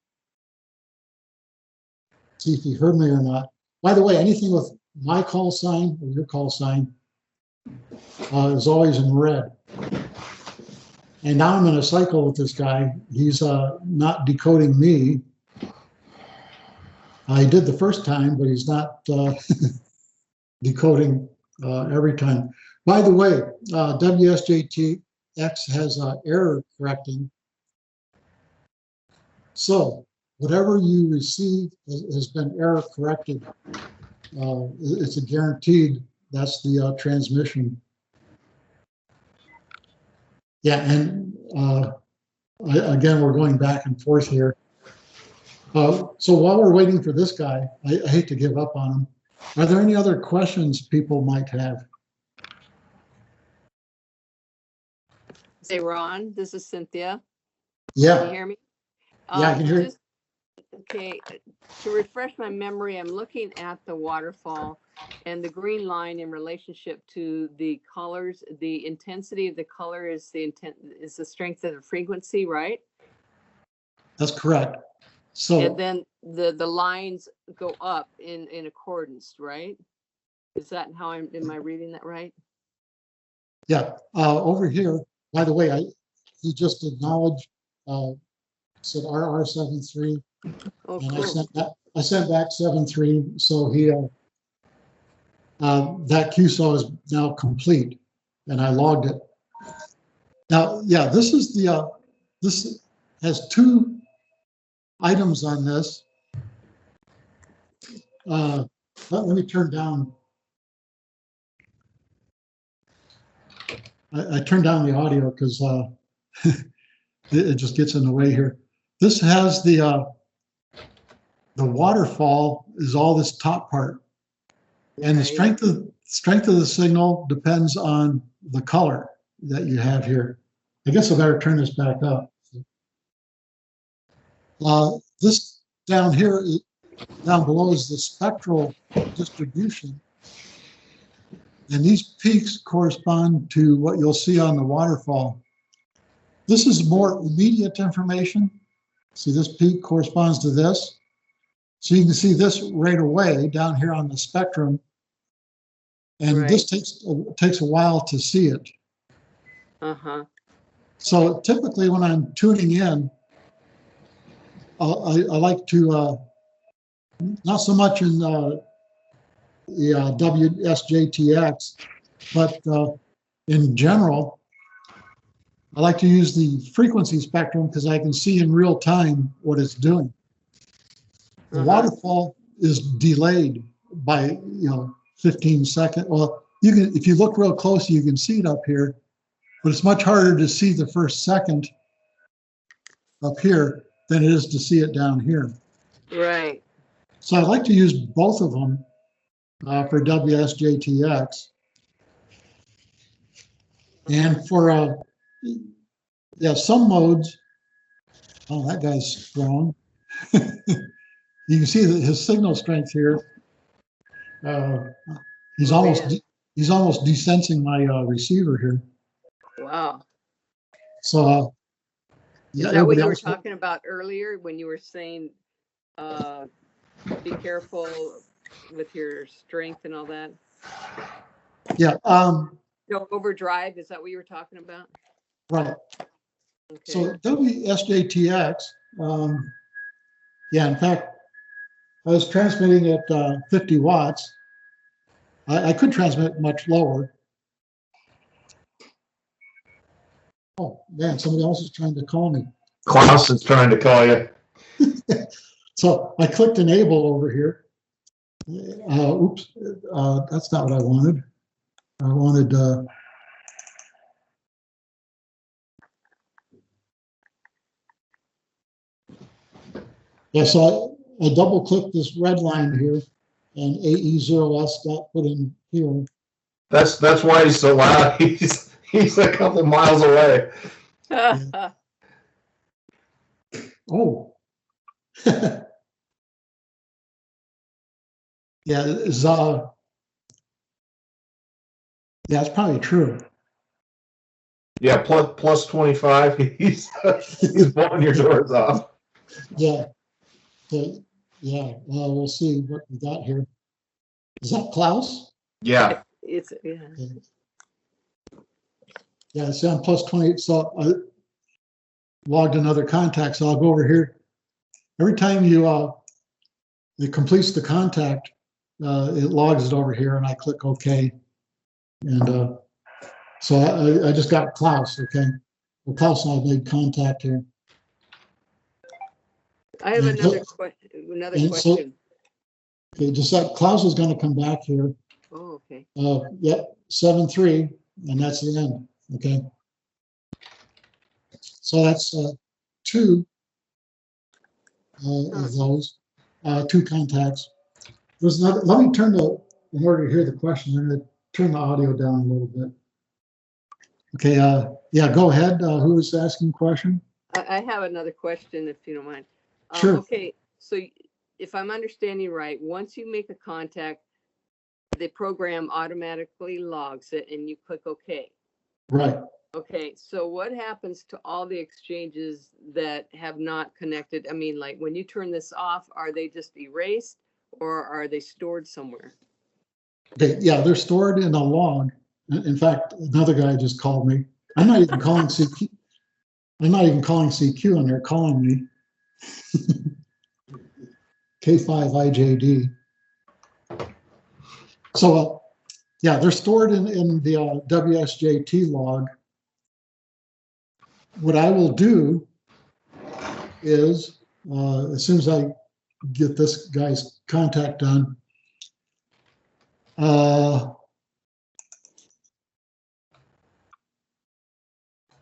see if he heard me or not. By the way, anything with my call sign or your call sign is always in red. And now I'm in a cycle with this guy. He's not decoding me. I did the first time, but he's not decoding every time. By the way, WSJTX has error correcting. So whatever you receive has been error corrected. It's a guaranteed, that's the transmission. Yeah, and again, we're going back and forth here. So while we're waiting for this guy, I hate to give up on him. Are there any other questions people might have? Say, Ron, this is Cynthia. Can Yeah, you hear me? Yeah, I can hear you. Okay, to refresh my memory, I'm looking at the waterfall and the green line in relationship to the colors. The intensity of the color is the strength of the frequency, right? that's correct. So And then the lines go up in accordance, right? Is that how am I reading that right? yeah, over here, by the way, he just acknowledged, said RR73, Oh, and cool. I sent back 73, so he that QSO is now complete, and I logged it. Now, yeah, this is the this has two items on this. Let me turn down. I turned down the audio because it just gets in the way here. This has the waterfall is all this top part, and the Right. strength of the signal depends on the color that you have here. I guess I better turn this back up. This down here, down below, is the spectral distribution. And these peaks correspond to what you'll see on the waterfall. This is more immediate information. See, this peak corresponds to this. So you can see this right away down here on the spectrum. And Right. this takes a while to see it. Uh-huh. So typically when I'm tuning in, I like to, not so much in the WSJTX, but in general, I like to use the frequency spectrum because I can see in real time what it's doing. The waterfall is delayed by 15 seconds. Well, you can, if you look real close, you can see it up here, but it's much harder to see the first second up here than it is to see it down here. Right. So I like to use both of them for WSJTX. And for, some modes, oh, that guy's strong. You can see that his signal strength here, he's almost desensing my receiver here. Wow. So, Is that what you were talking about earlier when you were saying, be careful with your strength and all that? Yeah. No overdrive. Is that what you were talking about? Right. Okay. So WSJTX, in fact, I was transmitting at 50 watts. I could transmit much lower. Oh, man, somebody else is trying to call me. Klaus is trying to call you. So I clicked enable over here. Oops, that's not what I wanted. I wanted, so I double clicked this red line here and AE0S got put in here. That's why he's so loud. He's a couple miles away. Oh. Yeah, it's probably true. Yeah, plus 25. He's blowing your doors off. Yeah. So, yeah, we'll see what we got here. Is that Klaus? Yeah. It's Yeah, see, I'm plus 20. So logged another contact. So I'll go over here. Every time it completes the contact, it logs it over here, and I click OK. And so I just got Klaus. Okay, well, Klaus and I made contact here. I have And another so- another and so- question. Okay, just that Klaus is going to come back here. Oh, okay. Yep, 7-3, and that's the end. Okay. So that's two of those, two contacts. There's another, let me turn in order to hear the question, I'm going to turn the audio down a little bit. Okay, yeah, go ahead. Who was asking question? I have another question, if you don't mind. Sure. Okay, so if I'm understanding right, once you make a contact, the program automatically logs it and you click OK. Right. Okay, so what happens to all the exchanges that have not connected? I mean, like when you turn this off, are they just erased or are they stored somewhere? Okay, yeah, they're stored in a log. In fact, another guy just called me. I'm not even calling CQ. I'm not even calling CQ, and they're calling me. K5IJD. So, yeah, they're stored in the WSJT log. What I will do is, as soon as I get this guy's contact done,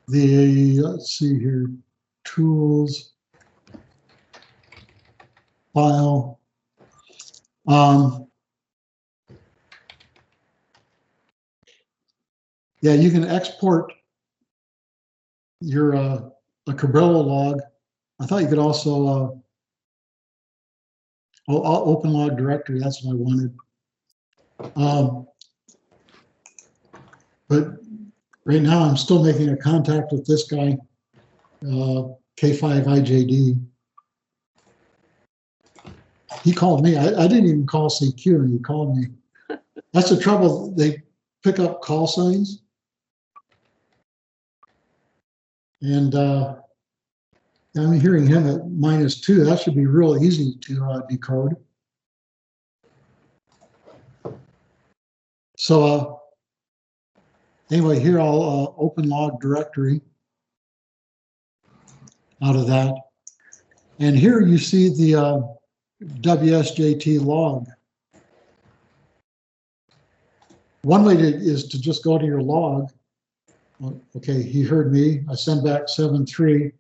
let's see here, tools, file. Yeah, you can export your a Cabrillo log. I thought you could also open log directory. That's what I wanted. But right now, I'm still making a contact with this guy, K5IJD. He called me. I didn't even call CQ, and he called me. That's the trouble. They pick up call signs. And I'm hearing him at -2. That should be real easy to decode. So anyway, here I'll open log directory out of that. And here you see the WSJT log. One way is to just go to your log. Okay, he heard me. I send back 7-3.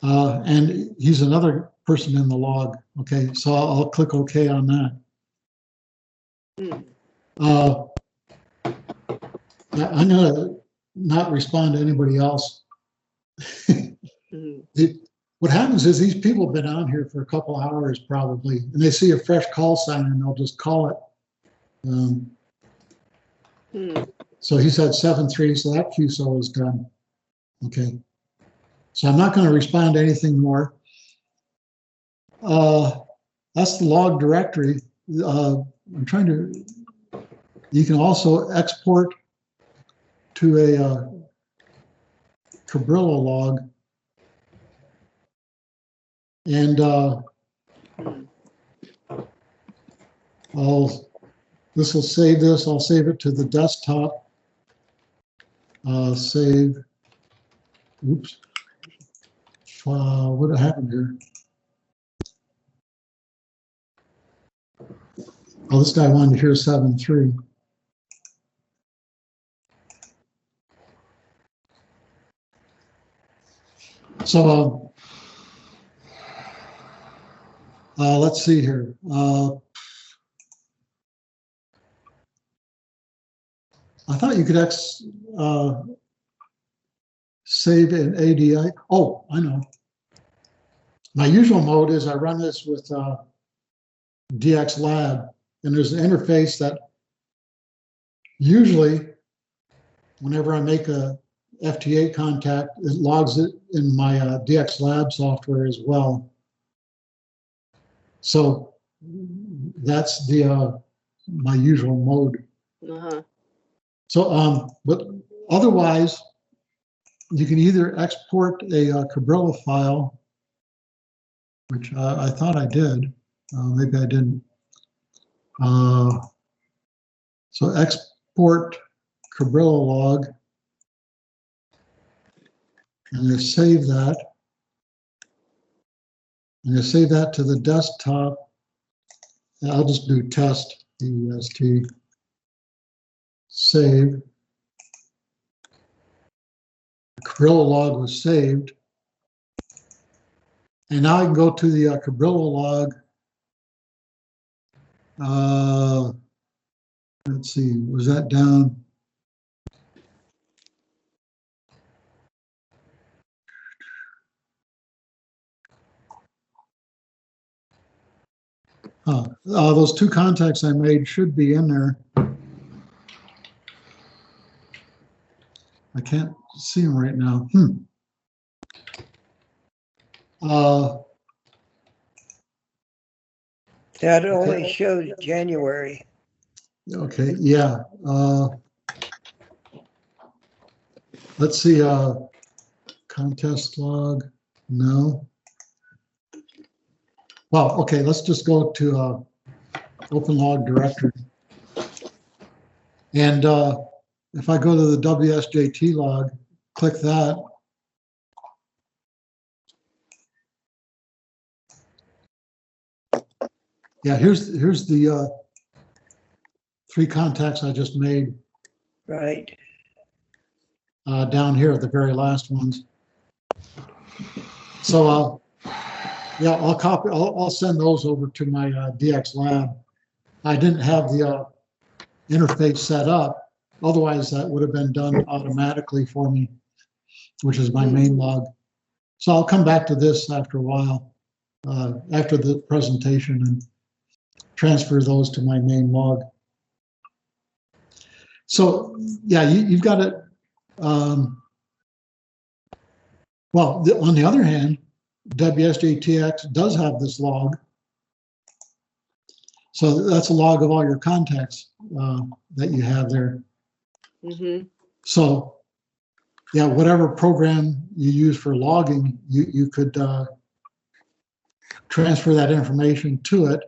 And he's another person in the log. Okay, so I'll click OK on that. I'm going to not respond to anybody else. What happens is these people have been on here for a couple hours probably, and they see a fresh call sign and they'll just call it. So he said 7-3, so that QSO is done. Okay. So I'm not going to respond to anything more. That's the log directory. I'm trying to, you can also export to a Cabrillo log. And this will save this. I'll save it to the desktop. Save. Oops. What happened here? Oh, this guy wanted to hear 7-3. So let's see here. I thought you could save an ADI. Oh, I know. My usual mode is I run this with DX Lab, and there's an interface that usually, whenever I make a FTA contact, it logs it in my DX Lab software as well. So that's the my usual mode. So, but otherwise, you can either export a Cabrilla file, which I thought I did. Maybe I didn't. So export Cabrilla log. I'm going to save that. I'm going to save that to the desktop. I'll just do test, EST, save. The Cabrilla log was saved. And now I can go to the Cabrilla log. Let's see, was that down? Those two contacts I made should be in there. I can't see them right now. That only shows January. Okay, yeah. Let's see, contest log, no. Well, okay, let's just go to open log directory. And if I go to the WSJT log, click that. Yeah, here's the 3 contacts I just made. Right. Down here, the very last ones. So yeah, I'll send those over to my DX lab. I didn't have the interface set up. Otherwise, that would have been done automatically for me, which is my main log. So I'll come back to this after a while, after the presentation, and transfer those to my main log. So yeah, you've got it. Well, on the other hand, WSJTX does have this log. So that's a log of all your contacts that you have there. Mm-hmm. So yeah, whatever program you use for logging, you could transfer that information to it.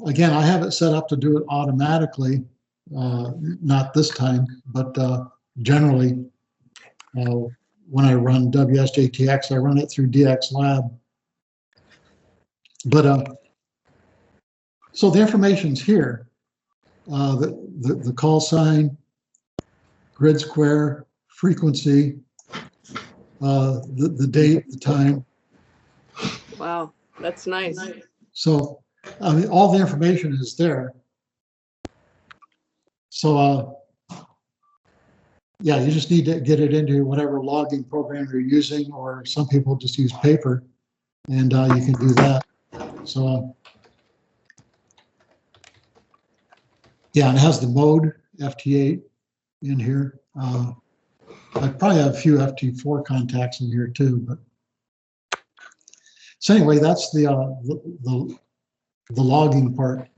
Again, I have it set up to do it automatically, not this time, but generally, when I run WSJTX, I run it through DX Lab. But so the information's here. The call sign, grid square, frequency, the date, the time. Wow, that's nice. So I mean, all the information is there. So yeah, you just need to get it into whatever logging program you're using, or some people just use paper, and you can do that. So yeah, and it has the mode FT8 in here. I probably have a few FT4 contacts in here too, but so anyway, that's the logging part.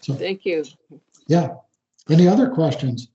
So Thank you. yeah, any other questions?